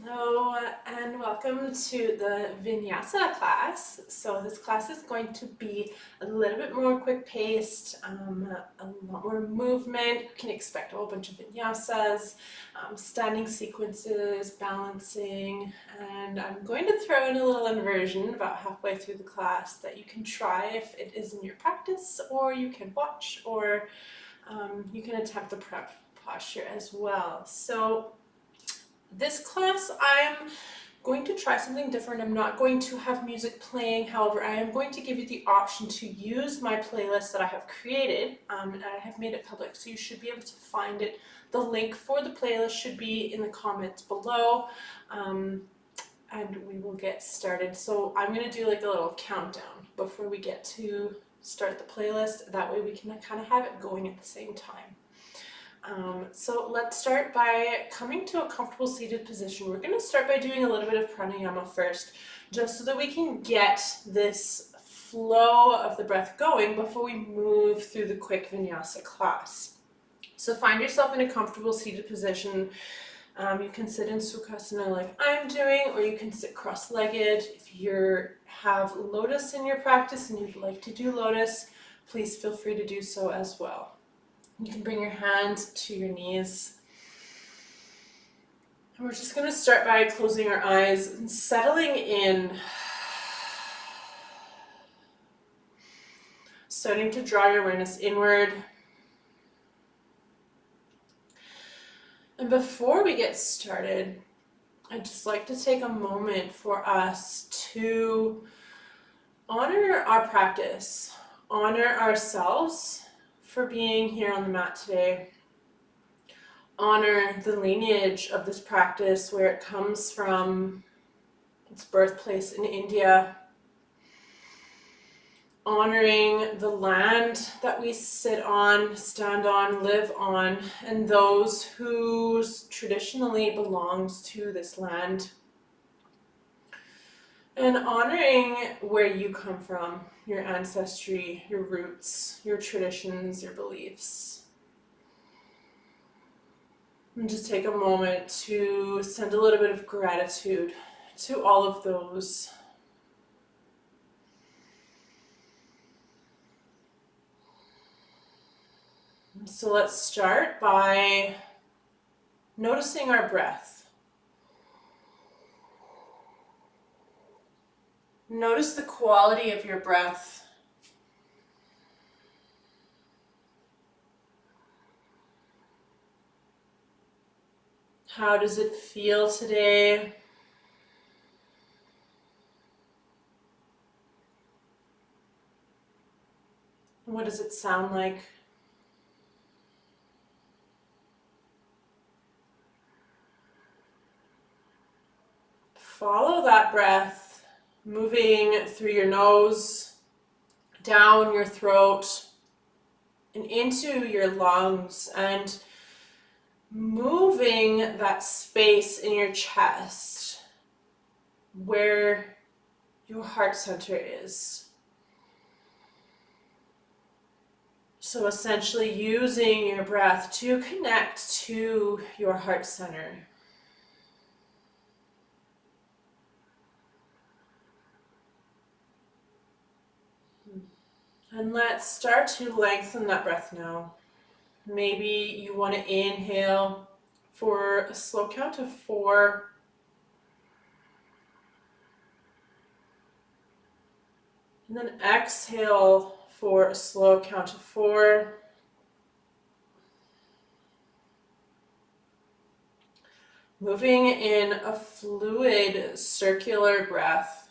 Hello and welcome to the Vinyasa class. So this class is going to be a little bit more quick-paced, a lot more movement. You can expect a whole bunch of vinyasas, standing sequences, balancing, and I'm going to throw in a little inversion about halfway through the class that you can try if it is in your practice, or you can watch, or you can attempt the prep posture as well. So this class, I'm going to try something different. I'm not going to have music playing. However, I am going to give you the option to use my playlist that I have created, and I have made it public, so you should be able to find it. The link for the playlist should be in the comments below, and we will get started. So I'm going to do like a little countdown before we get to start the playlist. That way we can kind of have it going at the same time. So let's start by coming to a comfortable seated position. We're going to start by doing a little bit of pranayama first, just so that we can get this flow of the breath going before we move through the quick vinyasa class. So find yourself in a comfortable seated position. You can sit in sukhasana like I'm doing, or you can sit cross-legged. If you have lotus in your practice and you'd like to do lotus, please feel free to do so as well. You can bring your hands to your knees. And we're just going to start by closing our eyes and settling in. Starting to draw your awareness inward. And before we get started, I'd just like to take a moment for us to honor our practice, honor ourselves for being here on the mat today. Honor the lineage of this practice, where it comes from, its birthplace in India. Honoring the land that we sit on, stand on, live on, and those who traditionally belongs to this land. And honoring where you come from, your ancestry, your roots, your traditions, your beliefs. And just take a moment to send a little bit of gratitude to all of those. So let's start by noticing our breath. Notice the quality of your breath. How does it feel today? What does it sound like? Follow that breath, moving through your nose, down your throat, and into your lungs, and moving that space in your chest where your heart center is. So essentially using your breath to connect to your heart center. And let's start to lengthen that breath now. Maybe you want to inhale for a slow count of 4. And then exhale for a slow count of 4. Moving in a fluid, circular breath.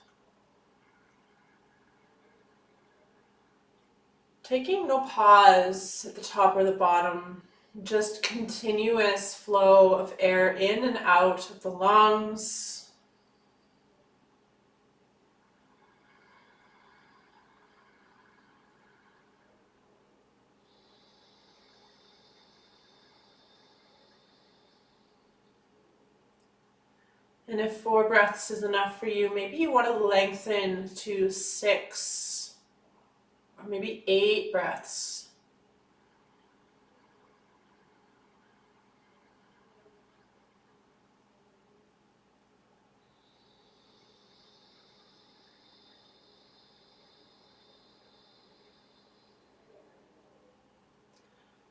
Taking no pause at the top or the bottom, just continuous flow of air in and out of the lungs. And if 4 breaths is enough for you, maybe you want to lengthen to 6 or maybe 8 breaths.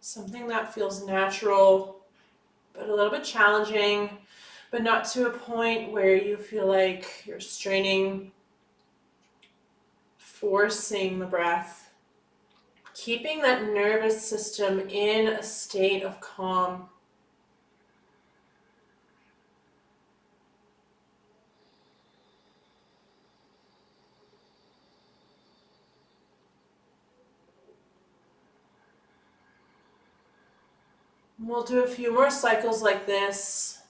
Something that feels natural, but a little bit challenging, but not to a point where you feel like you're straining, forcing the breath, keeping that nervous system in a state of calm. We'll do a few more cycles like this,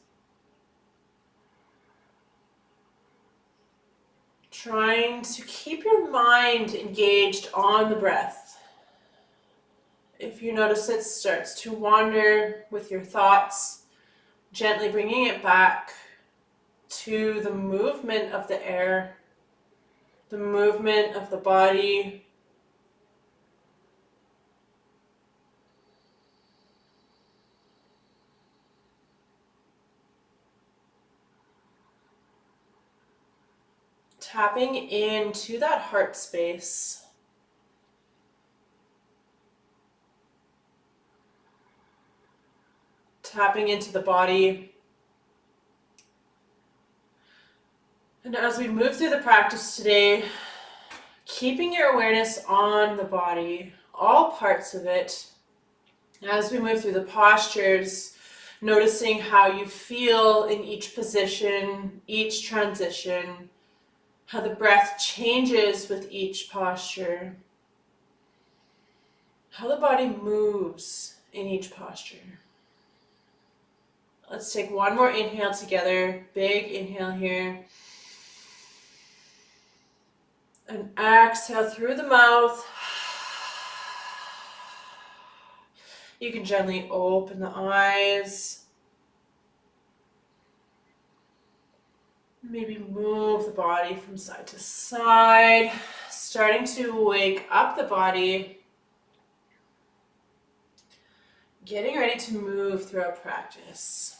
trying to keep your mind engaged on the breath. If you notice it starts to wander with your thoughts, gently bringing it back to the movement of the air, the movement of the body. Tapping into that heart space. Tapping into the body. And as we move through the practice today, keeping your awareness on the body, all parts of it. As we move through the postures, noticing how you feel in each position, each transition, how the breath changes with each posture, how the body moves in each posture. Let's take one more inhale together. Big inhale here. And exhale through the mouth. You can gently open the eyes. Maybe move the body from side to side, starting to wake up the body. Getting ready to move through our practice.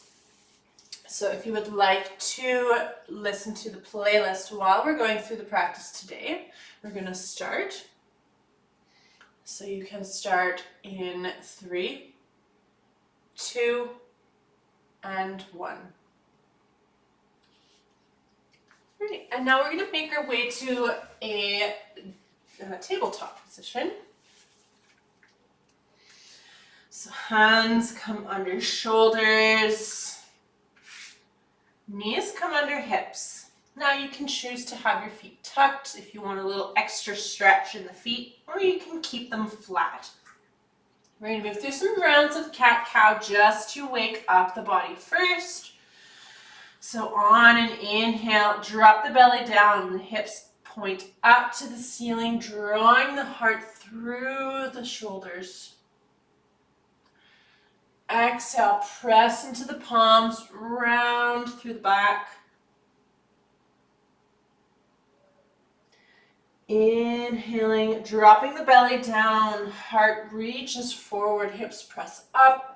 So if you would like to listen to the playlist while we're going through the practice today, we're going to start. So you can start in 3, 2, and 1. Right, and now we're going to make our way to a tabletop position. So hands come under shoulders, knees come under hips. Now you can choose to have your feet tucked if you want a little extra stretch in the feet, or you can keep them flat. We're going to move through some rounds of cat-cow just to wake up the body first. So on an inhale, drop the belly down, the hips point up to the ceiling, drawing the heart through the shoulders. Exhale, press into the palms, round through the back. Inhaling, dropping the belly down, heart reaches forward, hips press up.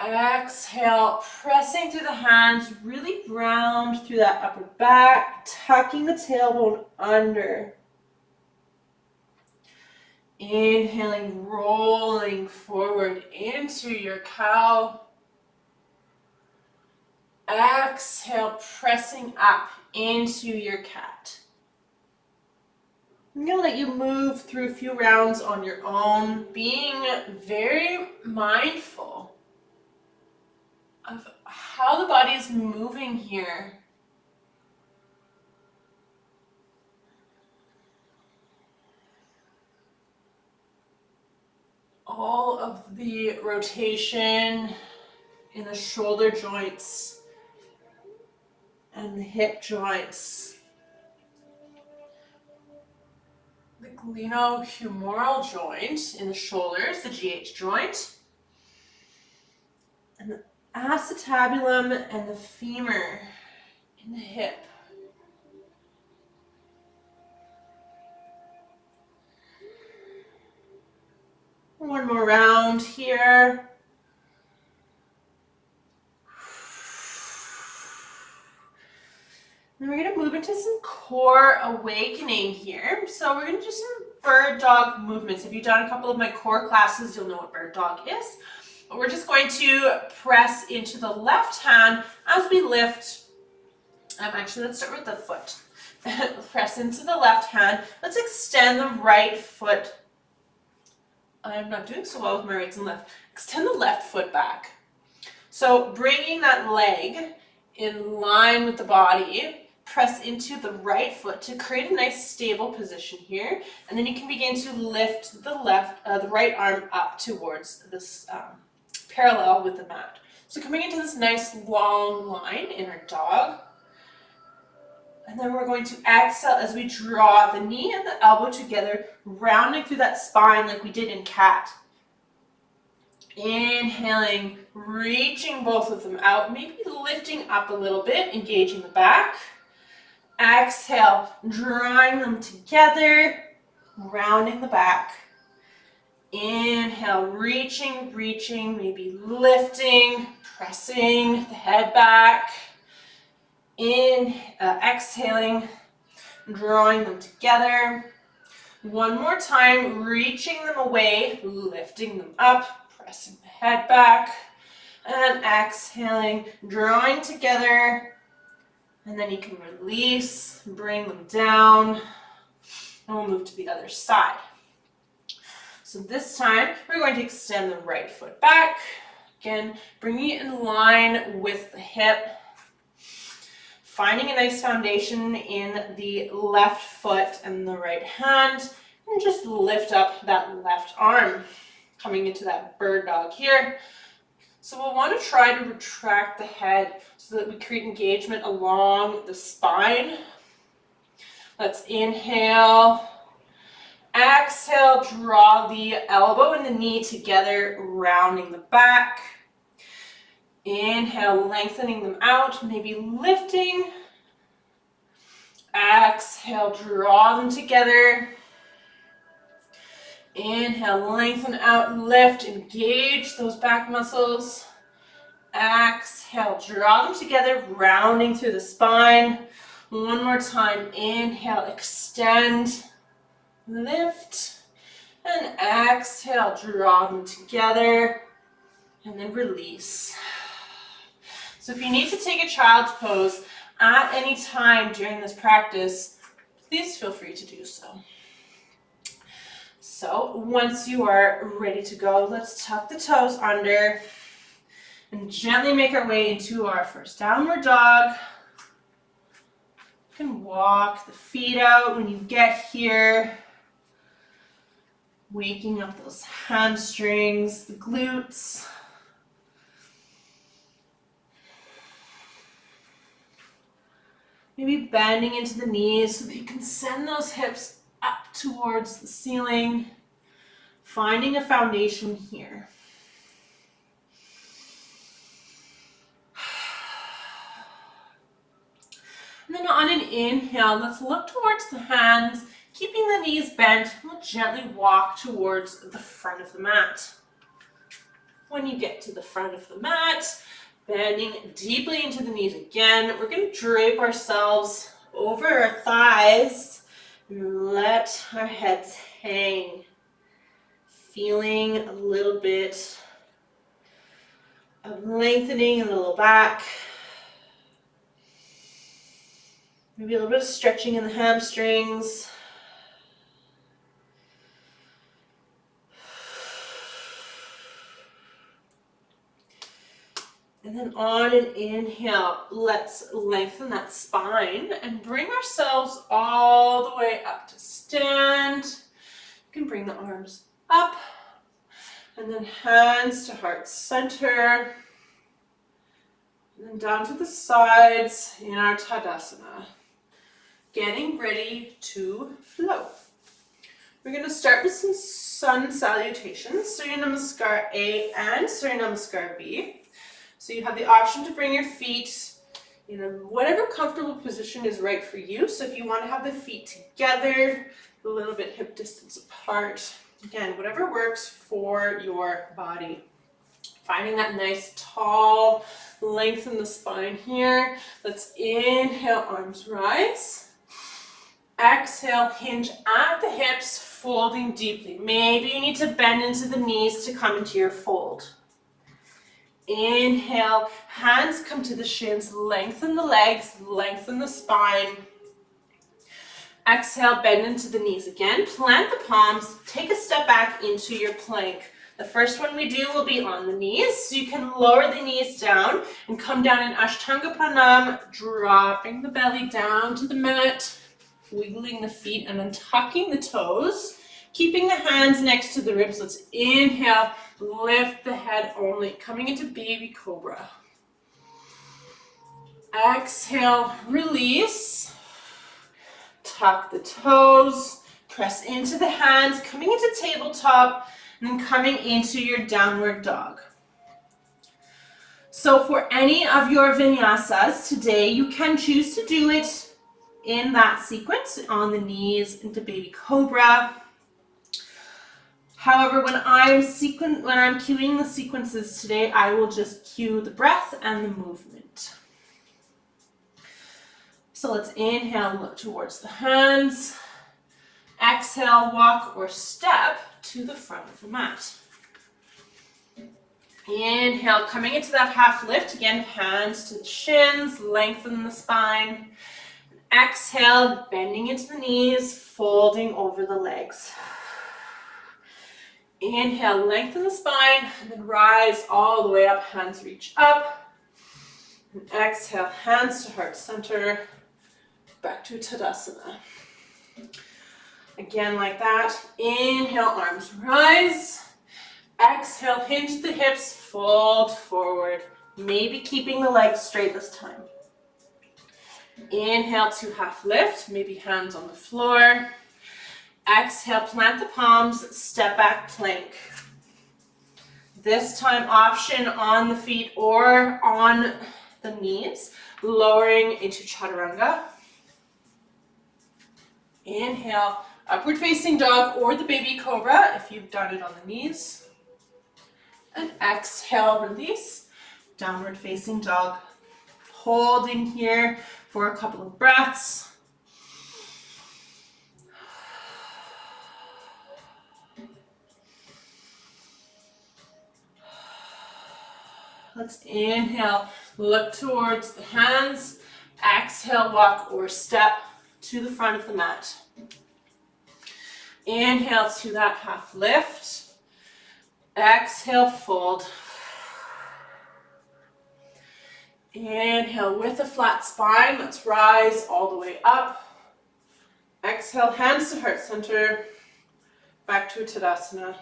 Exhale, pressing through the hands, really round through that upper back, tucking the tailbone under. Inhaling, rolling forward into your cow. Exhale, pressing up into your cat. I'm going to let you move through a few rounds on your own, being very mindful of how the body is moving here. All of the rotation in the shoulder joints and the hip joints. The glenohumeral joint in the shoulders, the GH joint. And the acetabulum and the femur in the hip. One more round here. Then we're going to move into some core awakening here. So we're going to do some bird dog movements. If you've done a couple of my core classes, you'll know what bird dog is. We're just going to press into the left hand as we lift. Actually, let's start with the foot. Press into the left hand. Let's extend the right foot. I'm not doing so well with my rights and left. Extend the left foot back. So bringing that leg in line with the body, press into the right foot to create a nice stable position here. And then you can begin to lift the right arm up towards this parallel with the mat. So coming into this nice long line in our dog. And then we're going to exhale as we draw the knee and the elbow together, rounding through that spine like we did in cat. Inhaling, reaching both of them out, maybe lifting up a little bit, engaging the back. Exhale, drawing them together, rounding the back. Inhale, reaching, maybe lifting, pressing the head back. Exhaling, drawing them together. One more time, reaching them away, lifting them up, pressing the head back, and exhaling, drawing together, and then you can release, bring them down, and we'll move to the other side. So this time, we're going to extend the right foot back, again, bringing it in line with the hip, finding a nice foundation in the left foot and the right hand, and just lift up that left arm, coming into that bird dog here. So we'll want to try to retract the head so that we create engagement along the spine. Let's inhale. Exhale, draw the elbow and the knee together, rounding the back. Inhale, lengthening them out, maybe lifting. Exhale, draw them together. Inhale, lengthen out, lift, engage those back muscles. Exhale, draw them together, rounding through the spine. One more time, inhale, extend, lift, and exhale, draw them together, and then release. So if you need to take a child's pose at any time during this practice, please feel free to do so. So once you are ready to go, let's tuck the toes under and gently make our way into our first downward dog. You can walk the feet out when you get here, waking up those hamstrings, the glutes. Maybe bending into the knees so that you can send those hips up towards the ceiling, finding a foundation here. And then on an inhale, let's look towards the hands, keeping the knees bent. We'll gently walk towards the front of the mat. When you get to the front of the mat, bending deeply into the knees again, we're going to drape ourselves over our thighs and let our heads hang. Feeling a little bit of lengthening in the low back. Maybe a little bit of stretching in the hamstrings. And then on an inhale, let's lengthen that spine and bring ourselves all the way up to stand. You can bring the arms up and then hands to heart center. And then down to the sides in our Tadasana. Getting ready to flow. We're going to start with some sun salutations, Surya Namaskar A and Surya Namaskar B. So you have the option to bring your feet in whatever comfortable position is right for you. So if you want to have the feet together, a little bit hip distance apart, again, whatever works for your body. Finding that nice tall length in the spine here. Let's inhale, arms rise. Exhale, hinge at the hips, folding deeply. Maybe you need to bend into the knees to come into your fold. Inhale, hands come to the shins, lengthen the legs, lengthen the spine. Exhale, bend into the knees again, plant the palms, take a step back into your plank. The first one we do will be on the knees, so you can lower the knees down and come down in Ashtanga Pranam, dropping the belly down to the mat, wiggling the feet and then tucking the toes, keeping the hands next to the ribs. Let's inhale, lift the head only, coming into baby cobra. Exhale, release, tuck the toes, press into the hands, coming into tabletop, and then coming into your downward dog. So for any of your vinyasas today, you can choose to do it in that sequence, on the knees into baby cobra. However, when I'm cueing the sequences today, I will just cue the breath and the movement. So let's inhale, look towards the hands. Exhale, walk or step to the front of the mat. Inhale, coming into that half lift. Again, hands to the shins, lengthen the spine. Exhale, bending into the knees, folding over the legs. Inhale, lengthen the spine, and then rise all the way up, hands reach up. And exhale, hands to heart center, back to Tadasana. Again, like that. Inhale, arms rise. Exhale, hinge the hips, fold forward. Maybe keeping the legs straight this time. Inhale to half lift, maybe hands on the floor. Exhale, plant the palms, step back plank. This time option on the feet or on the knees, lowering into chaturanga. Inhale, upward facing dog or the baby cobra if you've done it on the knees. And exhale, release, downward facing dog. Holding here for a couple of breaths. Let's inhale, look towards the hands. Exhale, walk or step to the front of the mat. Inhale to that half lift. Exhale, fold. Inhale with a flat spine. Let's rise all the way up. Exhale, hands to heart center. Back to Tadasana.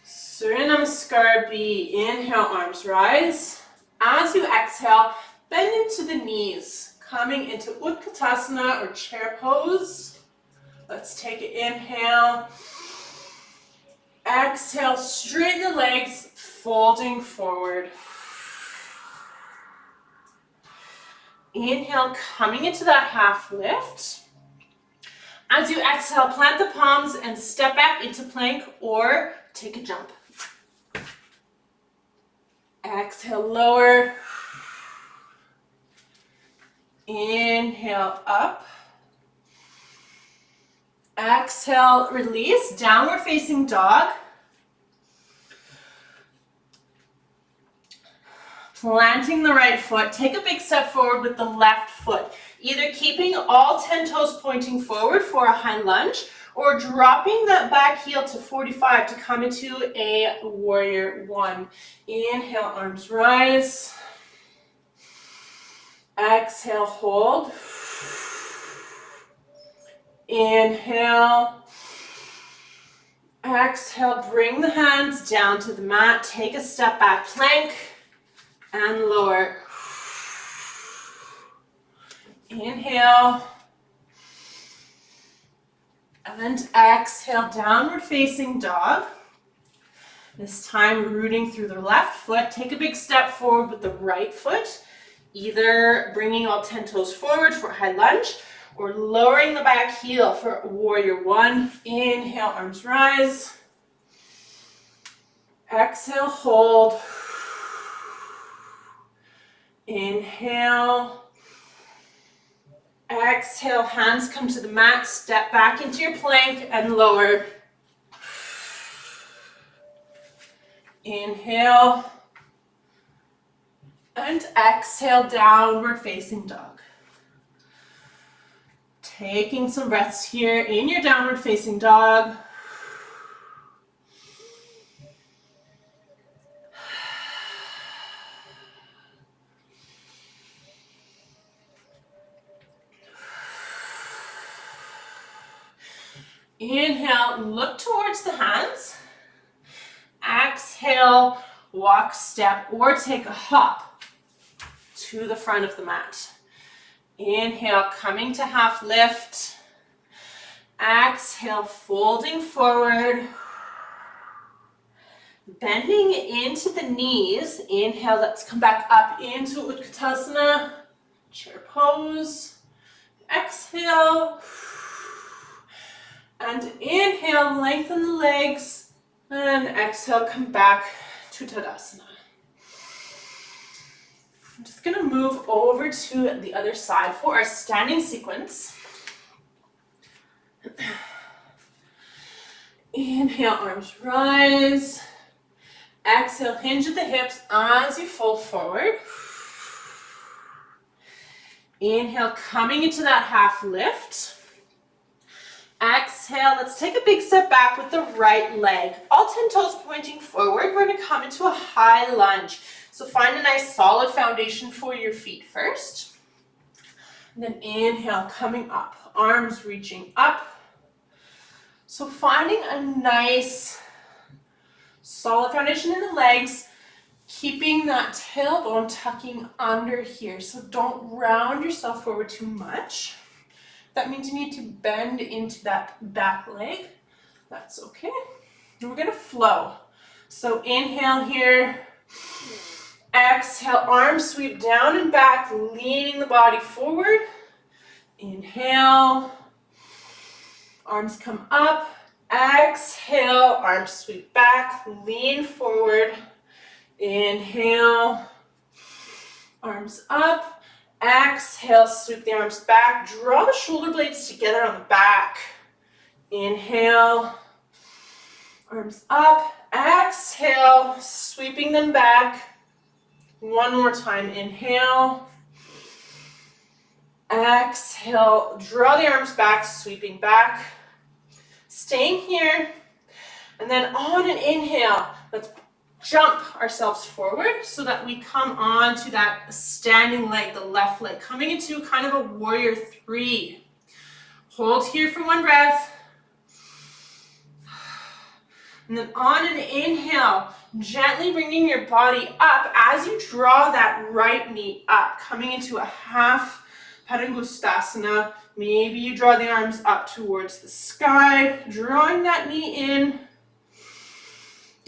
Surya Namaskar B. Inhale, arms rise. As you exhale, bend into the knees, coming into Utkatasana or chair pose. Let's take an inhale. Exhale, straighten the legs, folding forward. Inhale, coming into that half lift. As you exhale, plant the palms and step back into plank or take a jump. Exhale, lower. Inhale, up. Exhale, release, downward facing dog. Planting the right foot, take a big step forward with the left foot. Either keeping all 10 toes pointing forward for a high lunge or dropping that back heel to 45 to come into a warrior one. Inhale, arms rise. Exhale, hold. Inhale. Exhale, bring the hands down to the mat. Take a step back plank and lower. Inhale. And exhale, downward facing dog. This time rooting through the left foot. Take a big step forward with the right foot. Either bringing all 10 toes forward for high lunge or lowering the back heel for warrior one. Inhale, arms rise. Exhale, hold. Inhale. Exhale, hands come to the mat, step back into your plank and lower. Inhale. And exhale, downward facing dog. Taking some breaths here in your downward facing dog. Inhale, look towards the hands. Exhale, walk, step, or take a hop to the front of the mat. Inhale, coming to half lift. Exhale, folding forward. Bending into the knees. Inhale, let's come back up into Utkatasana, chair pose. Exhale. And inhale, lengthen the legs. And exhale, come back to Tadasana. I'm just going to move over to the other side for our standing sequence. Inhale, arms rise. Exhale, hinge at the hips as you fold forward. Inhale, coming into that half lift. Exhale, let's take a big step back with the right leg. All 10 toes pointing forward. We're going to come into a high lunge. So find a nice solid foundation for your feet first. And then inhale, coming up. Arms reaching up. So finding a nice solid foundation in the legs. Keeping that tailbone tucking under here. So don't round yourself forward too much. That means you need to bend into that back leg. That's okay. And we're going to flow. So inhale here. Exhale, arms sweep down and back, leaning the body forward. Inhale. Arms come up. Exhale, arms sweep back, lean forward. Inhale. Arms up. Exhale, sweep the arms back. Draw the shoulder blades together on the back. Inhale. Arms up. Exhale, sweeping them back. One more time. Inhale. Exhale. Draw the arms back, sweeping back. Staying here. And then on an inhale, let's jump ourselves forward so that we come on to that standing leg, the left leg, coming into kind of a warrior three. Hold here for one breath. And then on an inhale, gently bringing your body up as you draw that right knee up, coming into a half Padangustasana. Maybe you draw the arms up towards the sky, drawing that knee in.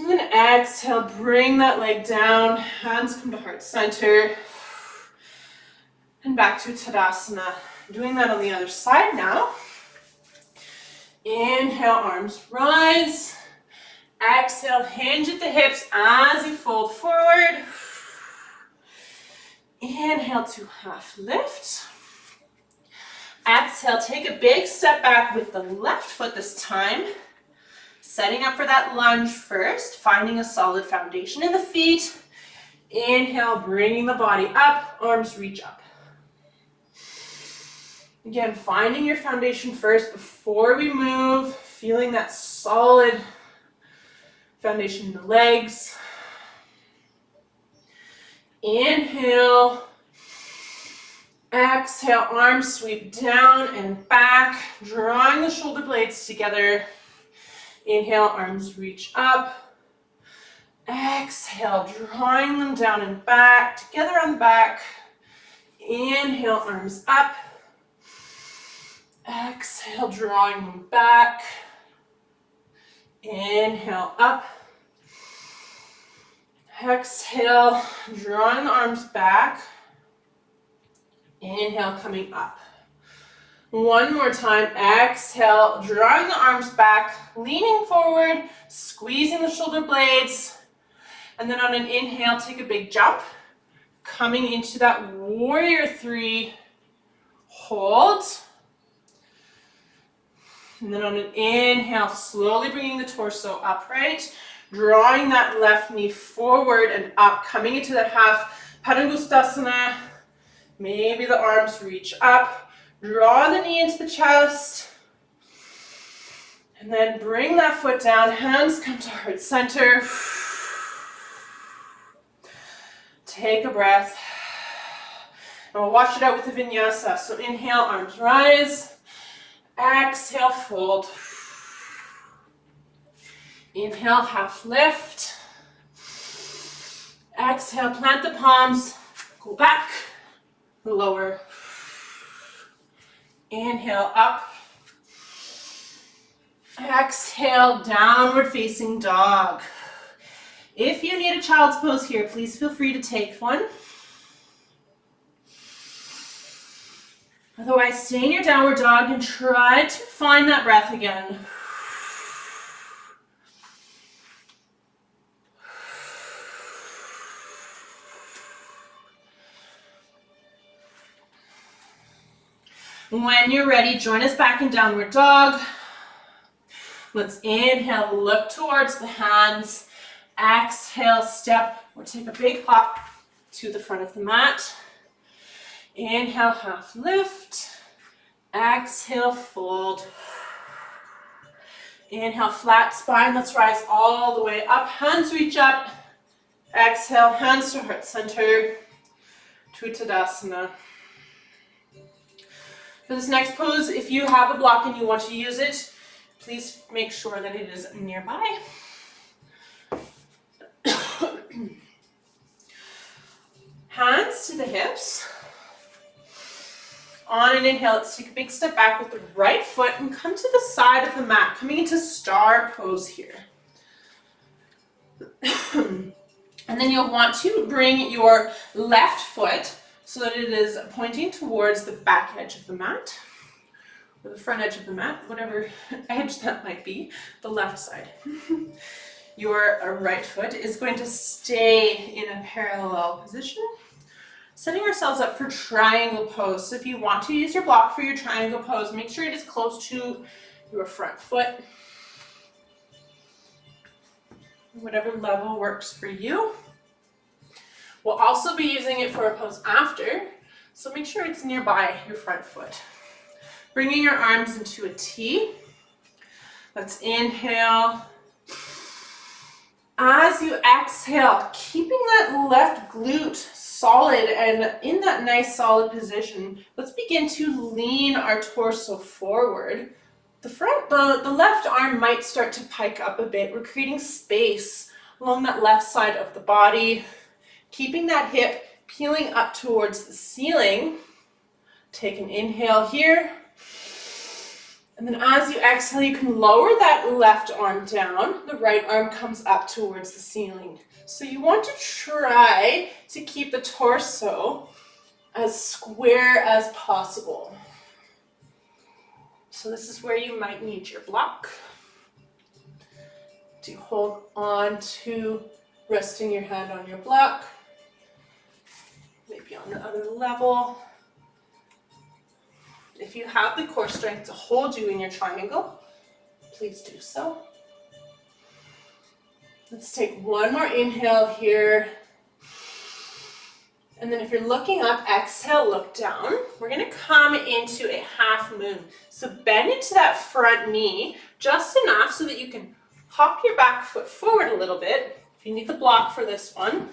And then exhale, bring that leg down, hands come to heart center, and back to Tadasana. Doing that on the other side now. Inhale, arms rise. Exhale, hinge at the hips as you fold forward. Inhale to half lift. Exhale, take a big step back with the left foot this time. Setting up for that lunge first, finding a solid foundation in the feet. Inhale, bringing the body up, arms reach up. Again, finding your foundation first before we move, feeling that solid foundation in the legs. Inhale. Exhale, arms sweep down and back, drawing the shoulder blades together. Inhale, arms reach up. Exhale, drawing them down and back, together on the back. Inhale, arms up. Exhale, drawing them back. Inhale, up. Exhale, drawing the arms back. Inhale, coming up. One more time. Exhale, drawing the arms back, leaning forward, squeezing the shoulder blades. And then on an inhale, take a big jump, coming into that warrior three, hold. And then on an inhale, slowly bringing the torso upright, drawing that left knee forward and up, coming into that half Padangustasana. Maybe the arms reach up, draw the knee into the chest, and then bring that foot down, hands come to heart center. Take a breath. And we'll wash it out with the vinyasa. So inhale, arms rise. Exhale, fold. Inhale, half lift. Exhale, plant the palms. Go back. Lower. Inhale, up. Exhale, downward facing dog. If you need a child's pose here, please feel free to take one. Otherwise, stay in your downward dog and try to find that breath again. When you're ready, join us back in downward dog. Let's inhale, look towards the hands. Exhale, step or take a big hop to the front of the mat. Inhale, half lift. Exhale, fold. Inhale, flat spine. Let's rise all the way up. Hands reach up. Exhale, hands to heart center. To Tadasana. For this next pose, if you have a block and you want to use it, please make sure that it is nearby. Hands to the hips. On an inhale, let's take a big step back with the right foot and come to the side of the mat, coming into star pose here. And then you'll want to bring your left foot so that it is pointing towards the back edge of the mat, or the front edge of the mat, whatever edge that might be, the left side. Your right foot is going to stay in a parallel position, setting ourselves up for triangle pose. So if you want to use your block for your triangle pose, make sure it is close to your front foot. Whatever level works for you. We'll also be using it for a pose after, so make sure it's nearby your front foot. Bringing your arms into a T. Let's inhale. As you exhale, keeping that left glute solid and in that nice solid position, let's begin to lean our torso forward. The left arm might start to pike up a bit. We're creating space along that left side of the body, keeping that hip peeling up towards the ceiling. Take an inhale here. And then as you exhale, you can lower that left arm down. The right arm comes up towards the ceiling. So you want to try to keep the torso as square as possible. So this is where you might need your block to hold on to resting your hand on your block, maybe on the other level. If you have the core strength to hold you in your triangle, please do so. Let's take one more inhale here. And then if you're looking up, exhale, look down. We're going to come into a half moon. So bend into that front knee just enough so that you can hop your back foot forward a little bit. If you need the block for this one,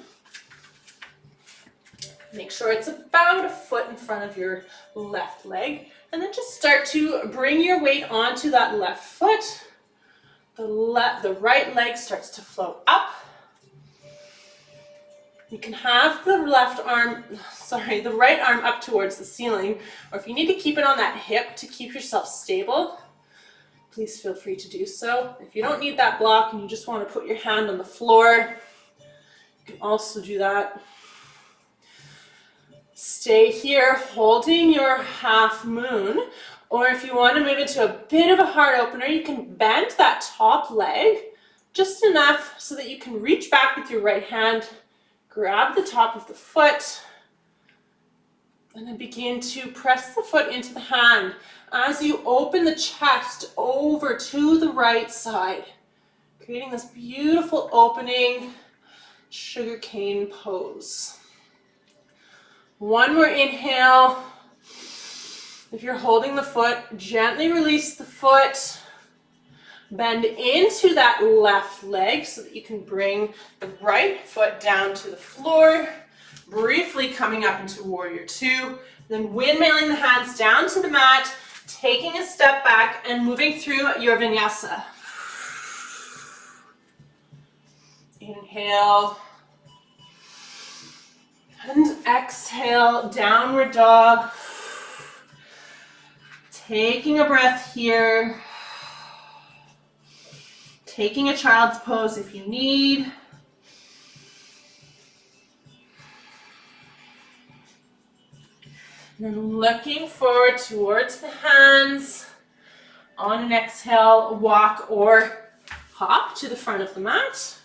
make sure it's about a foot in front of your left leg. And then just start to bring your weight onto that left foot. The right leg starts to float up. You can have the the right arm up towards the ceiling, or if you need to keep it on that hip to keep yourself stable, please feel free to do so. If you don't need that block and you just want to put your hand on the floor, you can also do that. Stay here holding your half moon, or if you want to move into a bit of a heart opener, you can bend that top leg just enough so that you can reach back with your right hand, grab the top of the foot, And then begin to press the foot into the hand as you open the chest over to the right side, creating this beautiful opening sugar cane pose. One more inhale. If you're holding the foot, gently release the foot. Bend into that left leg so that you can bring the right foot down to the floor. Briefly coming up into warrior two. Then windmilling the hands down to the mat, taking a step back and moving through your vinyasa. Inhale. And exhale, downward dog. Taking a breath here. Taking a child's pose if you need. And then looking forward towards the hands. On an exhale, walk or hop to the front of the mat.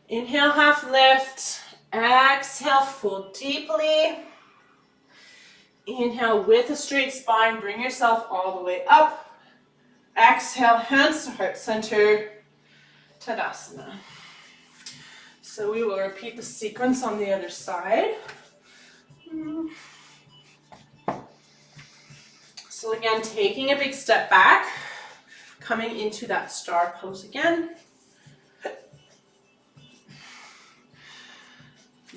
Inhale, half lift. Exhale, fold deeply. Inhale with a straight spine, bring yourself all the way up. Exhale, hands to heart center, Tadasana. So we will repeat the sequence on the other side. So again, taking a big step back, coming into that star pose again.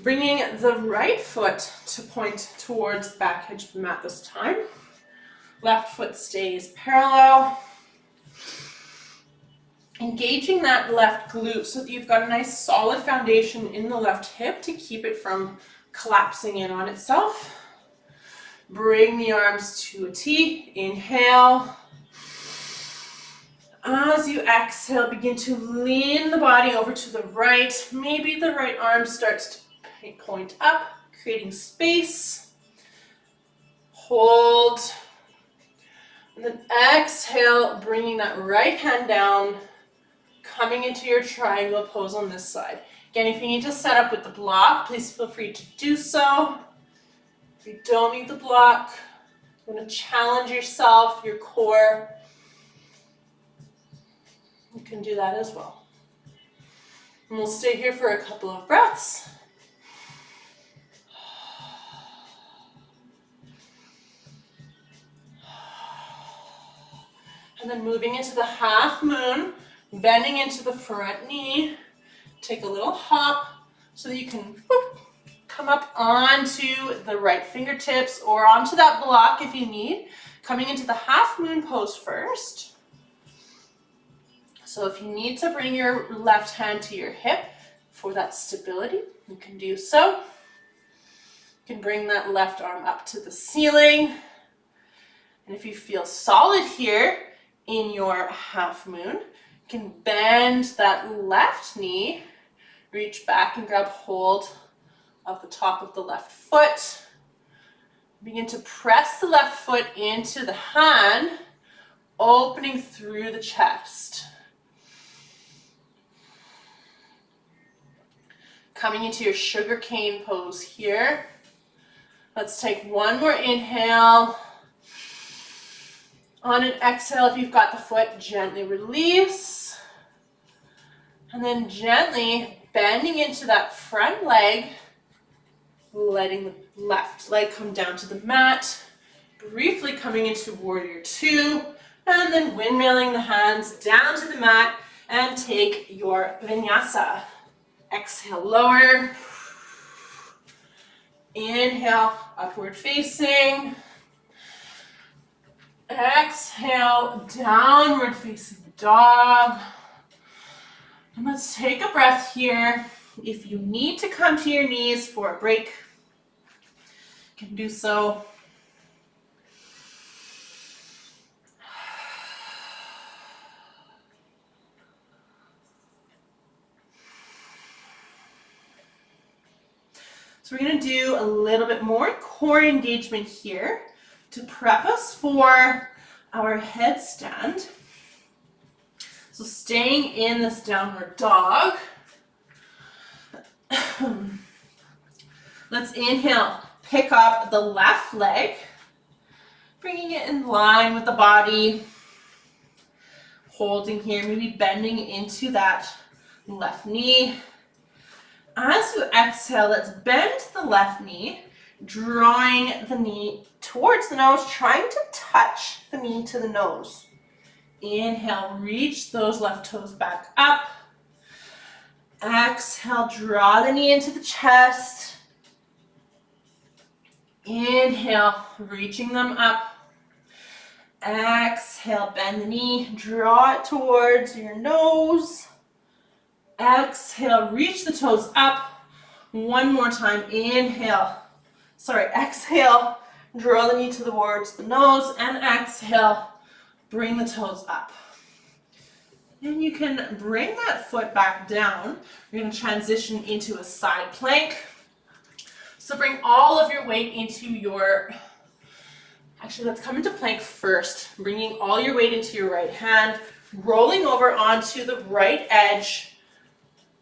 Bringing the right foot to point towards the back edge of the mat this time. Left foot stays parallel. Engaging that left glute so that you've got a nice solid foundation in the left hip to keep it from collapsing in on itself. Bring the arms to a T. Inhale. As you exhale, begin to lean the body over to the right. Maybe the right arm starts to point up, creating space. Hold. And then exhale, bringing that right hand down, coming into your triangle pose on this side. Again, if you need to set up with the block, please feel free to do so. If you don't need the block, you want to challenge yourself, your core, you can do that as well. And we'll stay here for a couple of breaths. And then moving into the half moon, bending into the front knee. Take a little hop so that you can come up onto the right fingertips or onto that block if you need. Coming into the half moon pose first. So if you need to bring your left hand to your hip for that stability, you can do so. You can bring that left arm up to the ceiling. And if you feel solid here in your half moon, you can bend that left knee, reach back and grab hold of the top of the left foot. Begin to press the left foot into the hand, opening through the chest. Coming into your sugar cane pose here. Let's take one more inhale. On an exhale, if you've got the foot, gently release. And then gently bending into that front leg, letting the left leg come down to the mat. Briefly coming into warrior two, and then windmilling the hands down to the mat and take your vinyasa. Exhale, lower. Inhale, upward facing. Exhale, downward facing dog. And let's take a breath here. If you need to come to your knees for a break, you can do so. So we're going to do a little bit more core engagement here to prep us for our headstand. So staying in this downward dog. Let's inhale, Pick up the left leg, bringing it in line with the body. Holding here, maybe bending into that left knee. As you exhale, let's bend the left knee, drawing the knee towards the nose, trying to touch the knee to the nose. Inhale, reach those left toes back up. Exhale, draw the knee into the chest. Inhale, reaching them up. Exhale, bend the knee, draw it towards your nose. Exhale, reach the toes up. One more time, exhale, draw the knee towards the nose, and exhale, bring the toes up. And you can bring that foot back down. We're going to transition into a side plank. So bring all of your weight into your, actually let's come into plank first, bringing all your weight into your right hand, rolling over onto the right edge,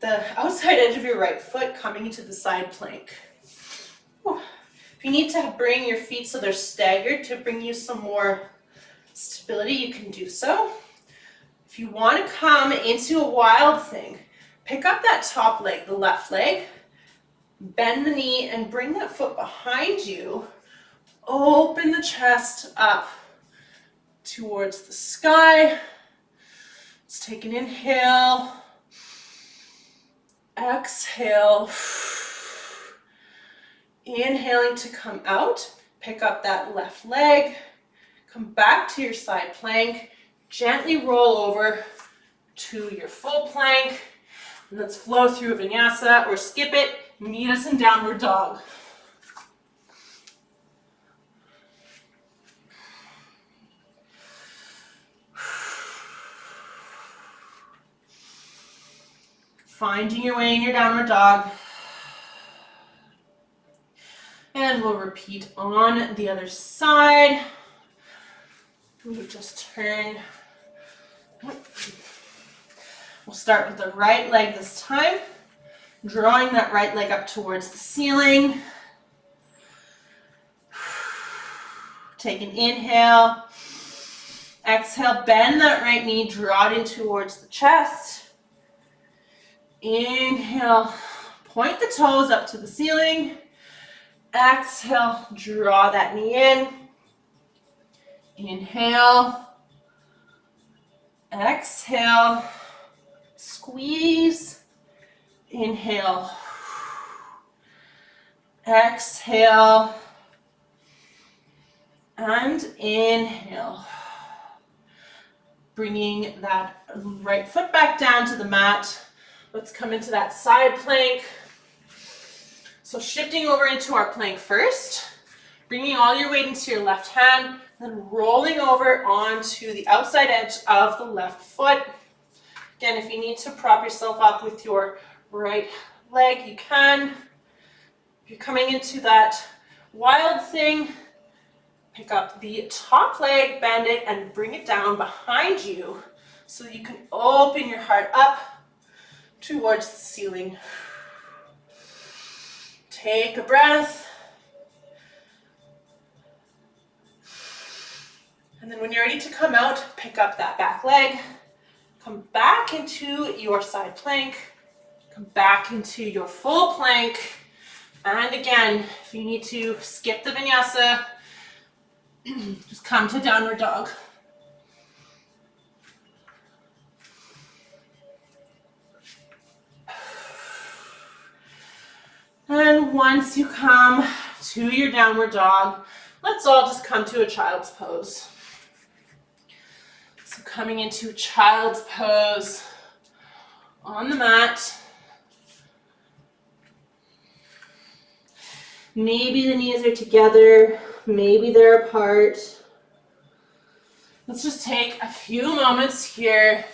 the outside edge of your right foot, coming into the side plank. Whew. If you need to bring your feet so they're staggered to bring you some more stability, you can do so. If you want to come into a wild thing, pick up that top leg, the left leg, bend the knee and bring that foot behind you. Open the chest up towards the sky. Let's take an inhale. Exhale. Inhaling to come out. Pick up that left leg. Come back to your side plank. Gently roll over to your full plank. And let's flow through a vinyasa or skip it. Meet us in downward dog. Finding your way in your downward dog. And we'll repeat on the other side. We just turn. We'll start with the right leg this time. Drawing that right leg up towards the ceiling. Take an inhale. Exhale, bend that right knee, draw it in towards the chest. Inhale, point the toes up to the ceiling. Exhale, draw that knee in. Inhale. Exhale. Squeeze. Inhale. Exhale. And inhale. Bringing that right foot back down to the mat. Let's come into that side plank. So shifting over into our plank first, bringing all your weight into your left hand, then rolling over onto the outside edge of the left foot. Again, if you need to prop yourself up with your right leg, you can. If you're coming into that wild thing, pick up the top leg, bend it, and bring it down behind you so you can open your heart up towards the ceiling. Take a breath. And then when you're ready to come out, pick up that back leg. Come back into your side plank. Come back into your full plank. And again, if you need to skip the vinyasa, just come to downward dog. And once you come to your downward dog, let's all just come to a child's pose. So coming into a child's pose on the mat. Maybe the knees are together, maybe they're apart. Let's just take a few moments here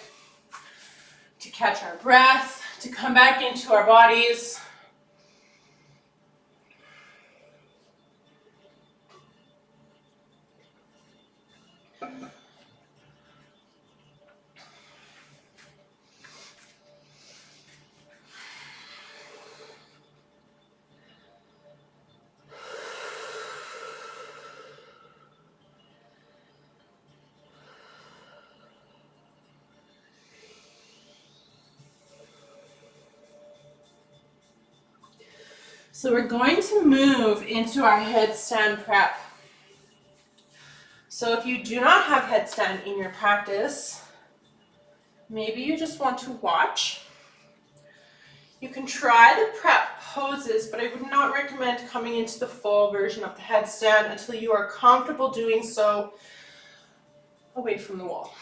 to catch our breath, to come back into our bodies. So we're going to move into our headstand prep. So if you do not have headstand in your practice, maybe you just want to watch. You can try the prep poses, but I would not recommend coming into the full version of the headstand until you are comfortable doing so away from the wall.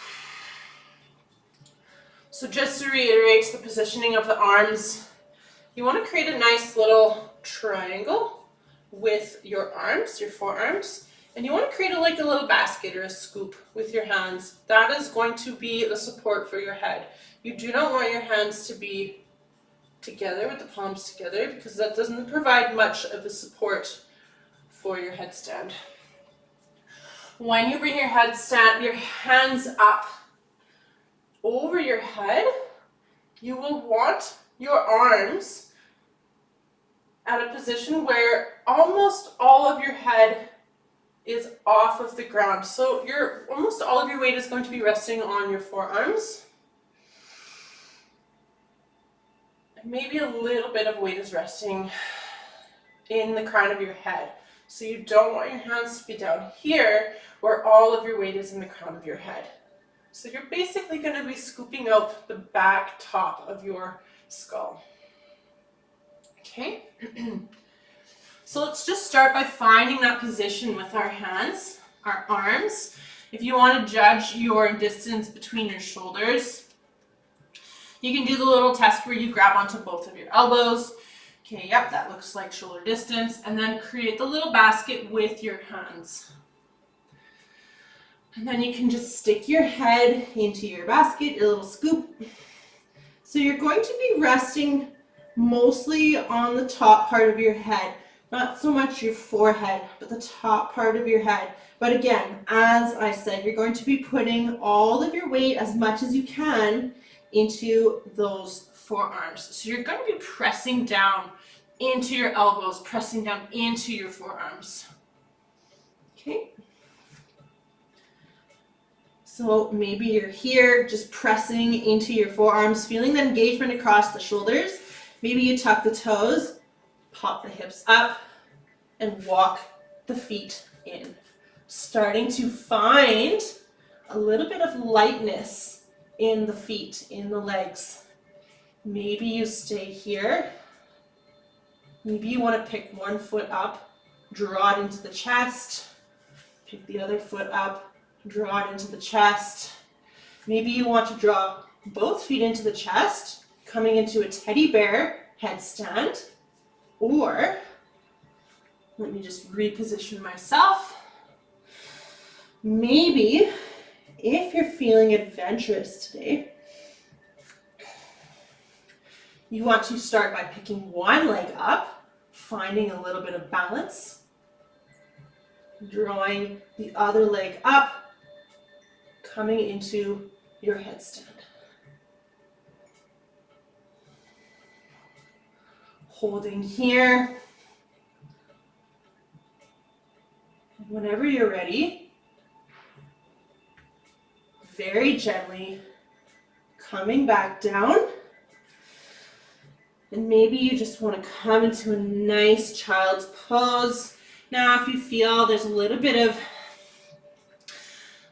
So just to reiterate the positioning of the arms, you want to create a nice little triangle with your arms, your forearms, and you want to create like a little basket or a scoop with your hands. That is going to be the support for your head. You do not want your hands to be together with the palms together because that doesn't provide much of a support for your headstand. When you bring your headstand, your hands up over your head, you will want your arms at a position where almost all of your head is off of the ground. So almost all of your weight is going to be resting on your forearms. Maybe a little bit of weight is resting in the crown of your head. So you don't want your hands to be down here where all of your weight is in the crown of your head. So you're basically going to be scooping out the back top of your skull. Okay? So let's just start by finding that position with our hands, our arms. If you want to judge your distance between your shoulders, you can do the little test where you grab onto both of your elbows. Okay, yep, that looks like shoulder distance. And then create the little basket with your hands. And then you can just stick your head into your basket, your little scoop. So you're going to be resting mostly on the top part of your head. Not so much your forehead, but the top part of your head. But again, as I said, you're going to be putting all of your weight, as much as you can, into those forearms. So you're going to be pressing down into your elbows, pressing down into your forearms. Okay. So maybe you're here just pressing into your forearms, feeling the engagement across the shoulders. Maybe you tuck the toes, pop the hips up, and walk the feet in. Starting to find a little bit of lightness in the feet, in the legs. Maybe you stay here. Maybe you want to pick one foot up, draw it into the chest, pick the other foot up, draw it into the chest. Maybe you want to draw both feet into the chest, coming into a teddy bear headstand, or let me just reposition myself. Maybe if you're feeling adventurous today, you want to start by picking one leg up, finding a little bit of balance, drawing the other leg up, coming into your headstand. Holding here. Whenever you're ready, very gently coming back down. And maybe you just want to come into a nice child's pose. Now, if you feel there's a little bit of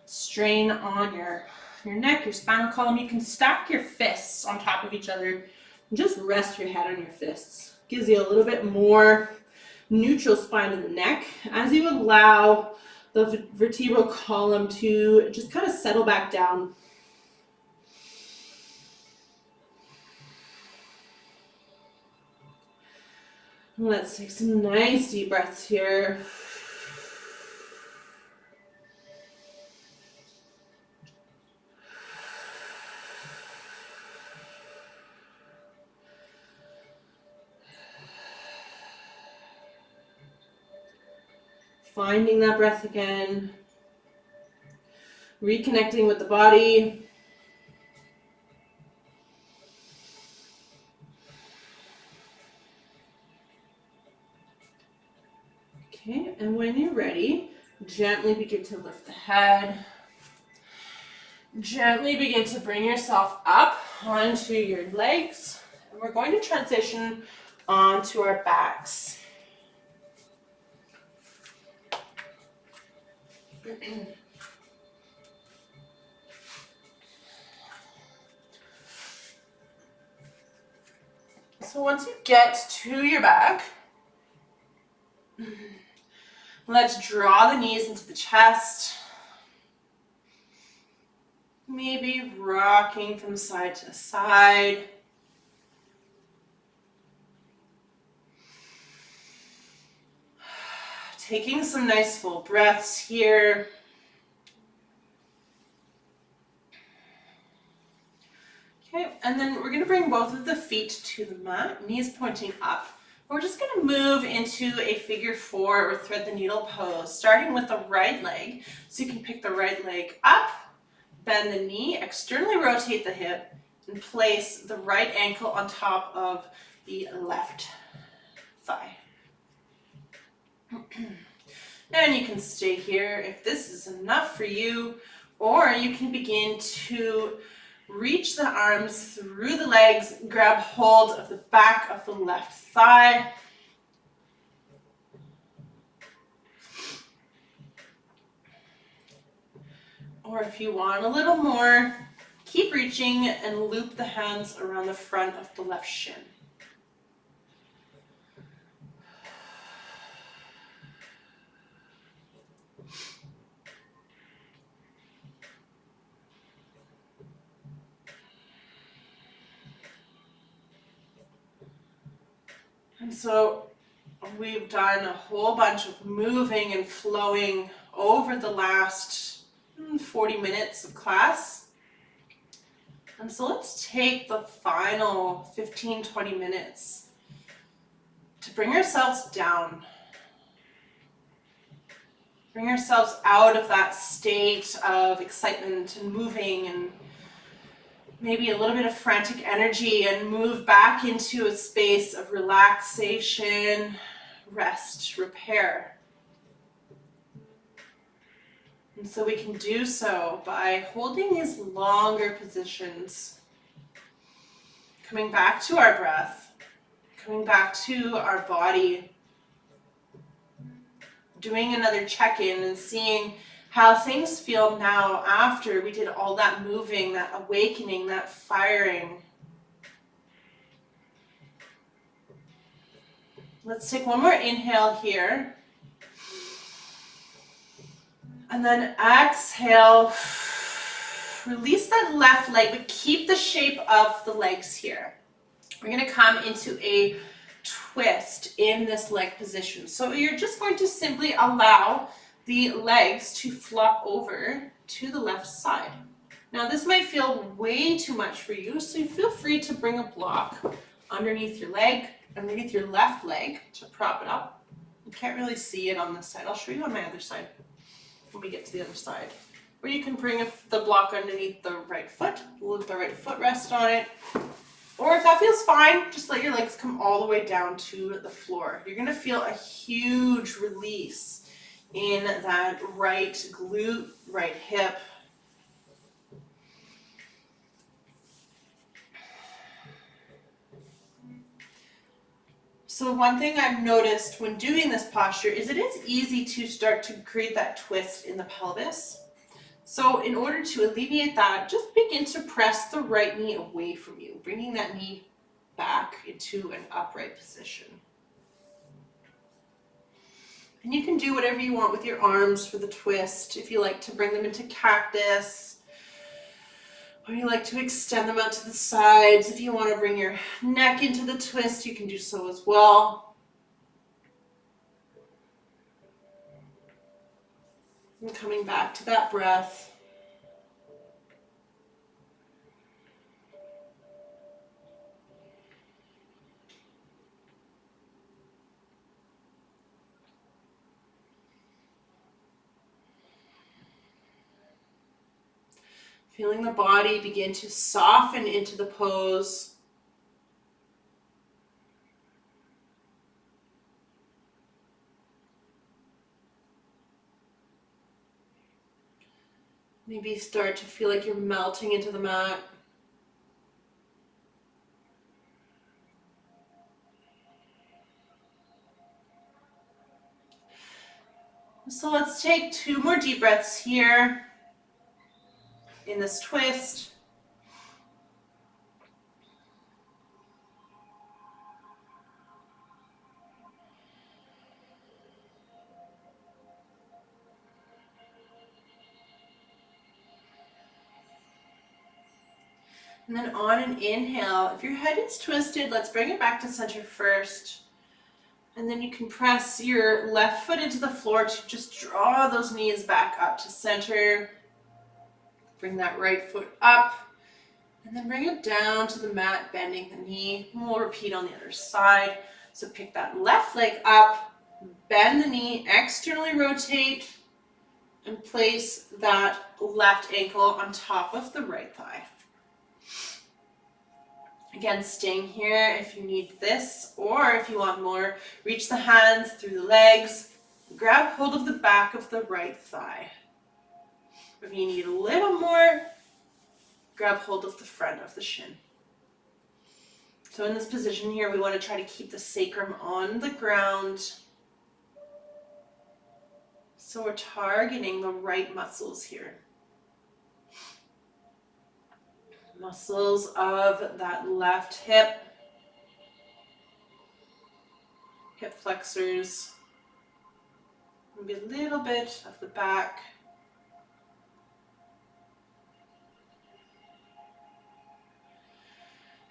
strain on your neck, your spinal column, you can stack your fists on top of each other and just rest your head on your fists. Gives you a little bit more neutral spine in the neck as you allow the vertebral column to just kind of settle back down. Let's take some nice deep breaths here. Finding that breath again, reconnecting with the body. Okay, and when you're ready, gently begin to lift the head. Gently begin to bring yourself up onto your legs. And we're going to transition onto our backs. So once you get to your back, let's draw the knees into the chest. Maybe rocking from side to side. Taking some nice full breaths here. Okay, and then we're going to bring both of the feet to the mat, knees pointing up. We're just going to move into a figure four or thread the needle pose, starting with the right leg. So you can pick the right leg up, bend the knee, externally rotate the hip, and place the right ankle on top of the left thigh. And you can stay here if this is enough for you, or you can begin to reach the arms through the legs, grab hold of the back of the left thigh. Or if you want a little more, keep reaching and loop the hands around the front of the left shin. And so we've done a whole bunch of moving and flowing over the last 40 minutes of class. And so let's take the final 15-20 minutes to bring ourselves down. Bring ourselves out of that state of excitement and moving and maybe a little bit of frantic energy, and move back into a space of relaxation, rest, repair. And so we can do so by holding these longer positions, coming back to our breath, coming back to our body, doing another check-in and seeing how things feel now after we did all that moving, that awakening, that firing. Let's take one more inhale here. And then exhale. Release that left leg, but keep the shape of the legs here. We're going to come into a twist in this leg position. So you're just going to simply allow the legs to flop over to the left side. Now this might feel way too much for you, so you feel free to bring a block underneath your leg, underneath your left leg to prop it up. You can't really see it on this side. I'll show you on my other side when we get to the other side. Or you can bring the block underneath the right foot, let the right foot rest on it. Or if that feels fine, just let your legs come all the way down to the floor. You're going to feel a huge release in that right glute, right hip. So one thing I've noticed when doing this posture is it is easy to start to create that twist in the pelvis. So in order to alleviate that, just begin to press the right knee away from you, bringing that knee back into an upright position. And you can do whatever you want with your arms for the twist. If you like to bring them into cactus, or you like to extend them out to the sides. If you want to bring your neck into the twist, you can do so as well. And coming back to that breath. Feeling the body begin to soften into the pose. Maybe start to feel like you're melting into the mat. So let's take 2 more deep breaths here in this twist. And then on an inhale, if your head is twisted, let's bring it back to center first. And then you can press your left foot into the floor to just draw those knees back up to center. Bring that right foot up. And then bring it down to the mat, bending the knee. And we'll repeat on the other side. So pick that left leg up, bend the knee, externally rotate, and place that left ankle on top of the right thigh. Again, staying here if you need this, or if you want more, reach the hands through the legs, grab hold of the back of the right thigh. If you need a little more, grab hold of the front of the shin. So in this position here, we want to try to keep the sacrum on the ground. So we're targeting the right muscles here. Muscles of that left hip, hip flexors, maybe a little bit of the back.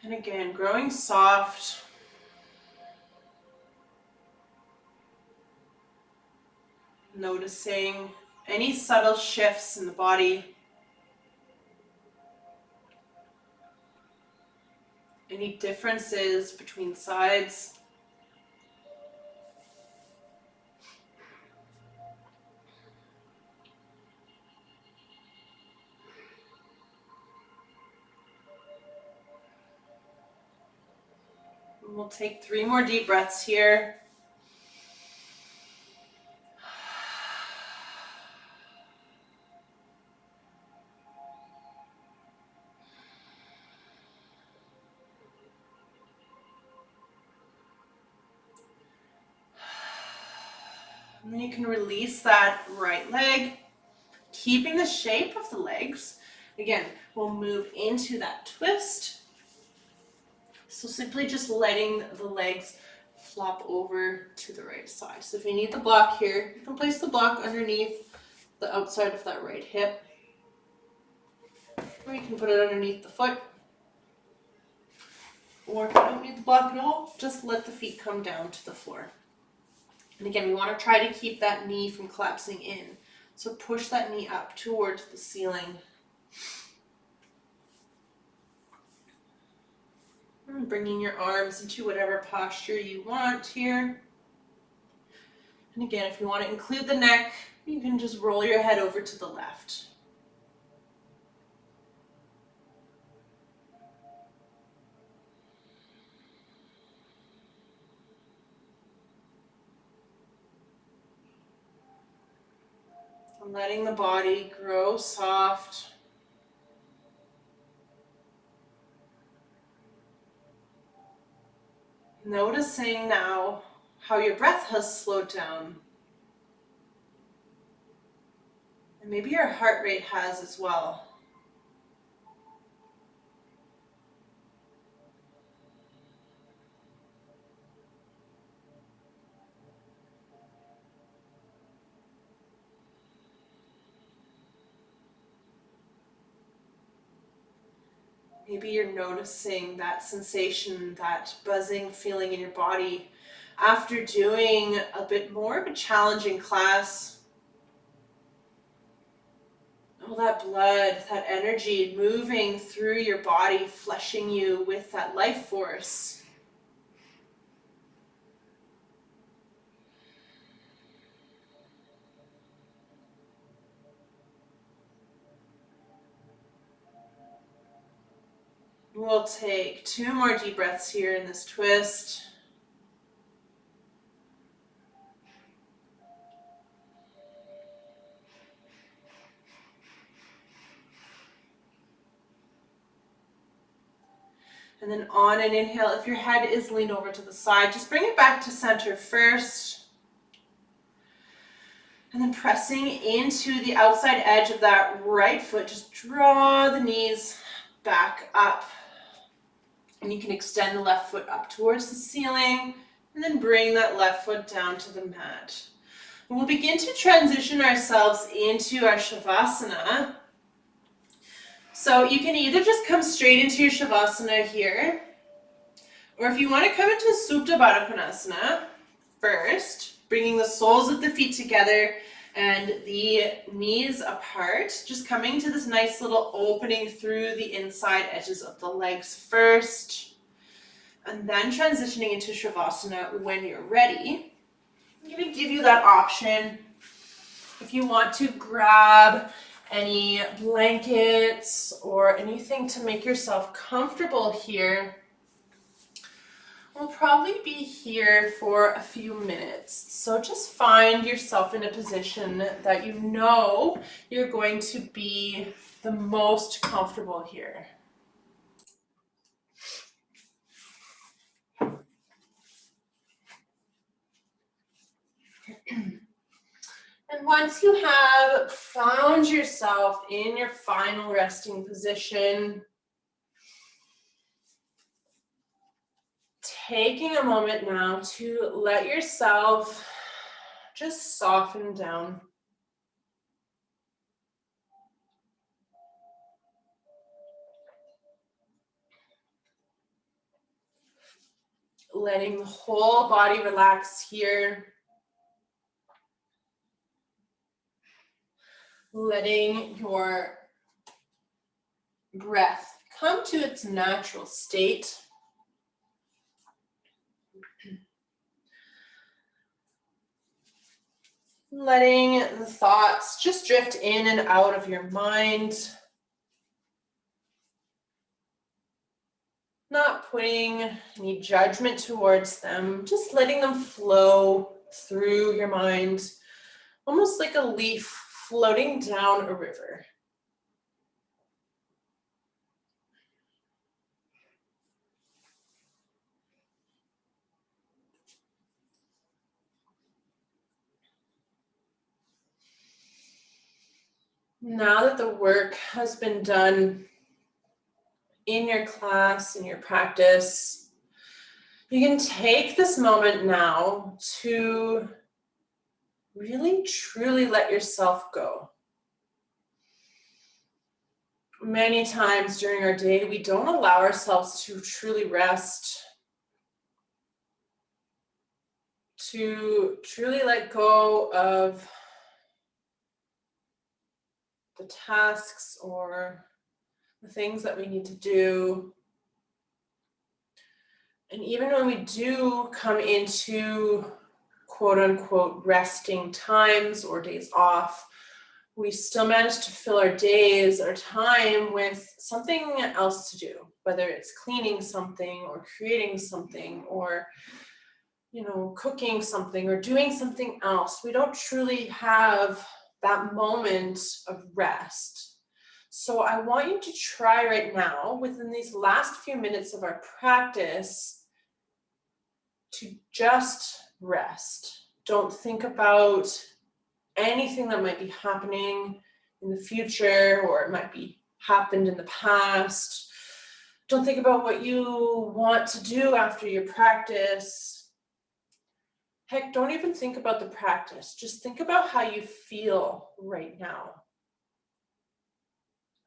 And again, growing soft. Noticing any subtle shifts in the body. Any differences between sides. And we'll take 3 more deep breaths here. And then you can release that right leg, keeping the shape of the legs. Again, we'll move into that twist. So simply just letting the legs flop over to the right side. So if you need the block here, you can place the block underneath the outside of that right hip. Or you can put it underneath the foot. Or if you don't need the block at all, just let the feet come down to the floor. And again, we want to try to keep that knee from collapsing in. So push that knee up towards the ceiling. And bringing your arms into whatever posture you want here. And again, if you want to include the neck, you can just roll your head over to the left. And letting the body grow soft. Noticing now how your breath has slowed down. And maybe your heart rate has as well. Maybe you're noticing that sensation, that buzzing feeling in your body after doing a bit more of a challenging class. All that blood, that energy moving through your body, flushing you with that life force. We'll take 2 more deep breaths here in this twist. And then on an inhale, if your head is leaned over to the side, just bring it back to center first. And then pressing into the outside edge of that right foot, just draw the knees back up. And you can extend the left foot up towards the ceiling and then bring that left foot down to the mat. And we'll begin to transition ourselves into our Shavasana. So you can either just come straight into your Shavasana here, or if you want to come into Supta Baddha Konasana first, bringing the soles of the feet together and the knees apart, just coming to this nice little opening through the inside edges of the legs first, and then transitioning into Shavasana when you're ready. I'm going to give you that option. If you want to grab any blankets or anything to make yourself comfortable here, we'll probably be here for a few minutes. So just find yourself in a position that you know you're going to be the most comfortable here. And once you have found yourself in your final resting position, taking a moment now to let yourself just soften down. Letting the whole body relax here. Letting your breath come to its natural state. Letting the thoughts just drift in and out of your mind. Not putting any judgment towards them, just letting them flow through your mind, almost like a leaf floating down a river. Now that the work has been done in your class, in your practice, you can take this moment now to really, truly let yourself go. Many times during our day, we don't allow ourselves to truly rest, to truly let go of the tasks or the things that we need to do. And even when we do come into quote unquote resting times or days off, we still manage to fill our days, our time with something else to do, whether it's cleaning something or creating something or, cooking something or doing something else. We don't truly have that moment of rest. So I want you to try right now, within these last few minutes of our practice, to just rest. Don't think about anything that might be happening in the future, or it might be happened in the past. Don't think about what you want to do after your practice. Heck, don't even think about the practice. Just think about how you feel right now.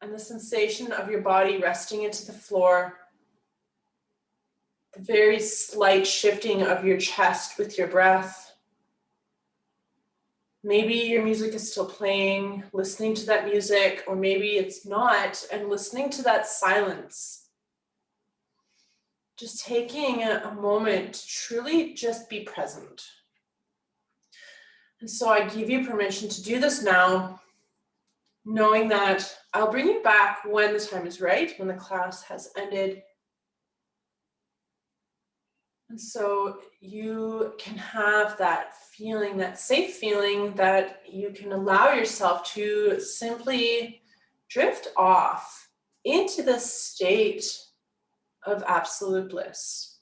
And the sensation of your body resting into the floor. The very slight shifting of your chest with your breath. Maybe your music is still playing, listening to that music, or maybe it's not, and listening to that silence. Just taking a moment to truly just be present. And so I give you permission to do this now, knowing that I'll bring you back when the time is right, when the class has ended. And so you can have that feeling, that safe feeling that you can allow yourself to simply drift off into this state of absolute bliss.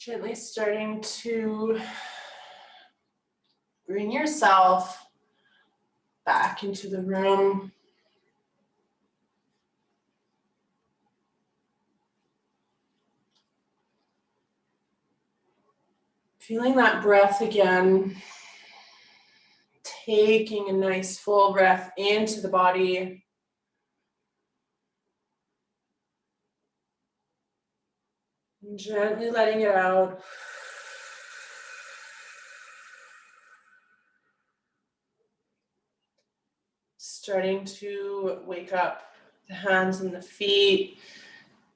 Gently starting to bring yourself back into the room. Feeling that breath again. Taking a nice full breath into the body. And gently letting it out. Starting to wake up the hands and the feet.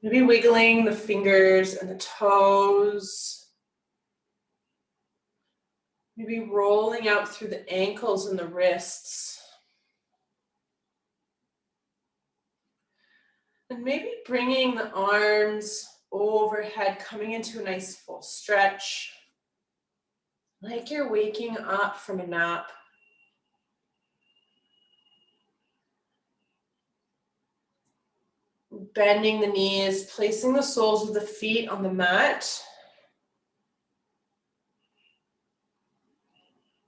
Maybe wiggling the fingers and the toes. Maybe rolling out through the ankles and the wrists. And maybe bringing the arms overhead, coming into a nice full stretch. Like you're waking up from a nap. Bending the knees, placing the soles of the feet on the mat.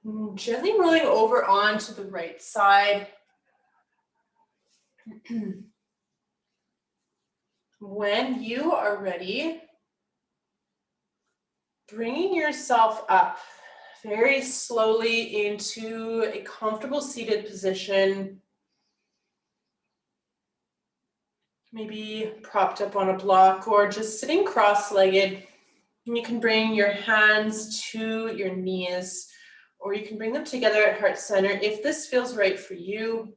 And gently rolling over onto the right side. When you are ready, bringing yourself up very slowly into a comfortable seated position. Maybe propped up on a block or just sitting cross-legged. And you can bring your hands to your knees, or you can bring them together at heart center. If this feels right for you,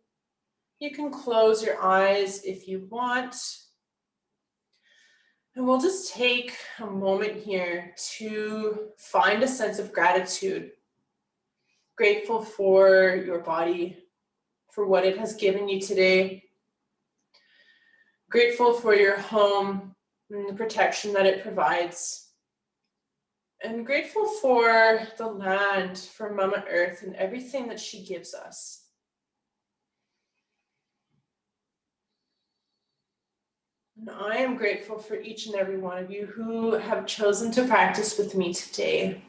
you can close your eyes if you want. And we'll just take a moment here to find a sense of gratitude. Grateful for your body, for what it has given you today. Grateful for your home and the protection that it provides. And grateful for the land, for Mama Earth and everything that she gives us. And I am grateful for each and every one of you who have chosen to practice with me today.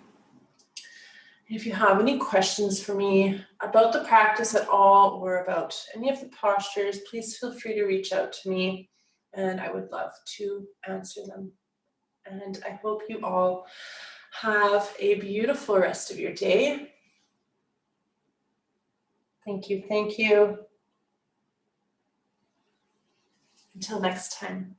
If you have any questions for me about the practice at all or about any of the postures, please feel free to reach out to me and I would love to answer them. And I hope you all have a beautiful rest of your day. Thank you. Thank you. Until next time.